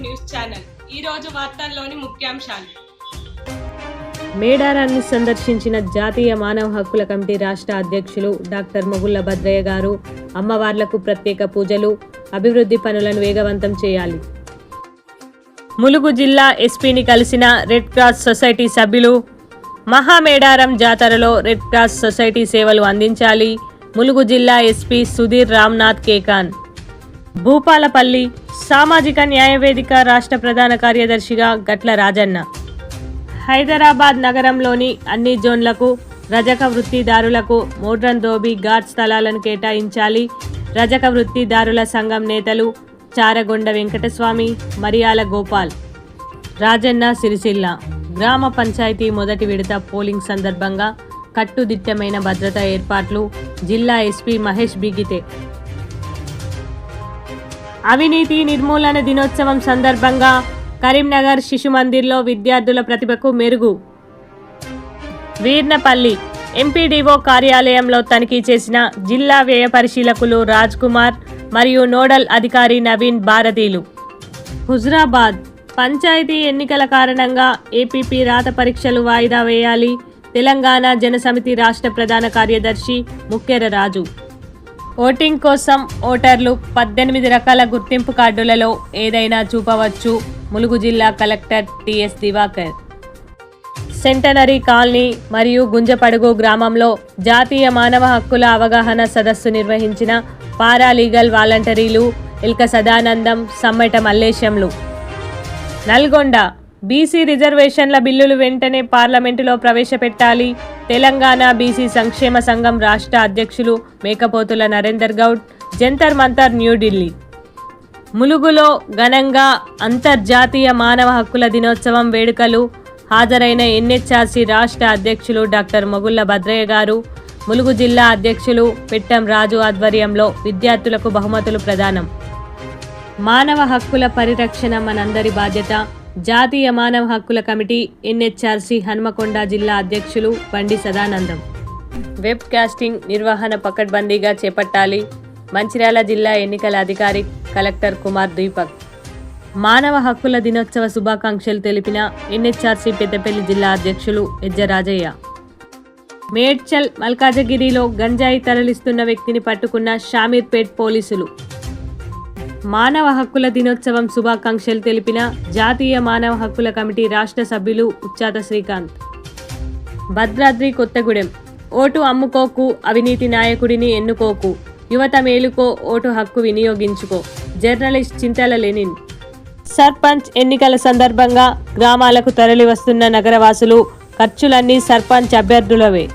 News channel. ఈ రోజు వార్తల్లోని ముఖ్యాంశాలు. మేడారాన్ని సందర్శించిన జాతీయ మానవ హక్కుల కమిటీ రాష్ట్ర అధ్యక్షులు డాక్టర్ మొగుళ్ళ భద్రయ్య గారు అమ్మవార్లకు ప్రత్యేక పూజలు, అభివృద్ధి పనులను వేగవంతం చేయాలి. ములుగు జిల్లా ఎస్పీని కలిసిన రెడ్ క్రాస్ సొసైటీ సభ్యులు. మహామేడారం జాతరలో రెడ్ క్రాస్ సొసైటీ సేవలు అందించాలి. ములుగు జిల్లా ఎస్పీ సుధీర్ రామ్నాథ్ కేకాన్. భూపాలపల్లి సామాజిక న్యాయవేదిక రాష్ట్ర ప్రధాన కార్యదర్శిగా గట్ల రాజన్న. హైదరాబాద్ నగరంలోని అన్ని జోన్లకు రజక వృత్తిదారులకు మోడ్రన్ ధోబీ ఘాట్ స్థలాలను కేటాయించాలి. రజక వృత్తిదారుల సంఘం నేతలు చారగొండ వెంకటస్వామి, మరియాల గోపాల్. రాజన్న సిరిసిల్ల గ్రామ పంచాయతీ మొదటి విడత పోలింగ్ సందర్భంగా కట్టుదిట్టమైన భద్రతా ఏర్పాట్లు. జిల్లా ఎస్పీ మహేష్ బిగితే. అవినీతి నిర్మూలన దినోత్సవం సందర్భంగా కరీంనగర్ శిశు మందిర్లో విద్యార్థుల ప్రతిభకు మెరుగు. వీర్నపల్లి ఎంపీడీఓ కార్యాలయంలో తనిఖీ చేసిన జిల్లా వ్యయ పరిశీలకులు రాజ్ కుమార్ మరియు నోడల్ అధికారి నవీన్ భారతీలు. హుజురాబాద్ పంచాయతీ ఎన్నికల కారణంగా ఏపీపీ రాత పరీక్షలు వాయిదా వేయాలి. తెలంగాణ జనసమితి రాష్ట్ర ప్రధాన కార్యదర్శి ముక్కెర రాజు. ఓటింగ్ కోసం ఓటర్లు 18 రకాల గుర్తింపు కార్డులలో ఏదైనా చూపవచ్చు. ములుగు జిల్లా collector TS Divakar. Centenary colony మరియు గుంజపడుగు గ్రామంలో జాతీయ మానవ హక్కుల అవగాహన సదస్సు నిర్వహించిన పారాలీగల్ వాలంటీర్లు ఎల్క సదానందం, సమ్మెట మల్లేశంలు. నల్గొండ బీసీ రిజర్వేషన్ల బిల్లులు వెంటనే పార్లమెంటులో ప్రవేశపెట్టాలి. తెలంగాణ బీసీ సంక్షేమ సంఘం రాష్ట్ర అధ్యక్షులు మేకపోతుల నరేందర్ గౌడ్. జంతర్ మంతర్ న్యూఢిల్లీ. ములుగులో ఘనంగా అంతర్జాతీయ మానవ హక్కుల దినోత్సవం వేడుకలు. హాజరైన ఎన్హెచ్ఆర్సీ రాష్ట్ర అధ్యక్షులు డాక్టర్ మొగుళ్ళ భద్రయ్య గారు. ములుగు జిల్లా అధ్యక్షులు పెట్టం రాజు ఆధ్వర్యంలో విద్యార్థులకు బహుమతులు ప్రదానం. మానవ హక్కుల పరిరక్షణ మనందరి బాధ్యత. జాతీయ మానవ హక్కుల కమిటీ ఎన్హెచ్ఆర్సీ హన్మకొండ జిల్లా అధ్యక్షులు బండి సదానందం. వెబ్ కాస్టింగ్ నిర్వహణ పకడ్బందీగా చేపట్టాలి. మంచిర్యాల జిల్లా ఎన్నికల అధికారి కలెక్టర్ కుమార్ దీపక్. మానవ హక్కుల దినోత్సవ శుభాకాంక్షలు తెలిపిన ఎన్హెచ్ఆర్సీ పెద్దపల్లి జిల్లా అధ్యక్షులు ఎజ్జ రాజయ్య. మేడ్చల్ మల్కాజగిరిలో గంజాయి తరలిస్తున్న వ్యక్తిని పట్టుకున్న షామీర్పేట్ పోలీసులు. మానవ హక్కుల దినోత్సవం శుభాకాంక్షలు తెలిపిన జాతీయ మానవ హక్కుల కమిటీ రాష్ట్ర సభ్యులు ఉచ్చాత శ్రీకాంత్. భద్రాద్రి కొత్తగూడెం ఓటు అమ్ముకోకు, అవినీతి నాయకుడిని ఎన్నుకోకు, యువత మేలుకో, ఓటు హక్కు వినియోగించుకో. జర్నలిస్ట్ చింతల లెనిన్. సర్పంచ్ ఎన్నికల సందర్భంగా గ్రామాలకు తరలి వస్తున్న నగరవాసులు. ఖర్చులన్నీ సర్పంచ్ అభ్యర్థులవే.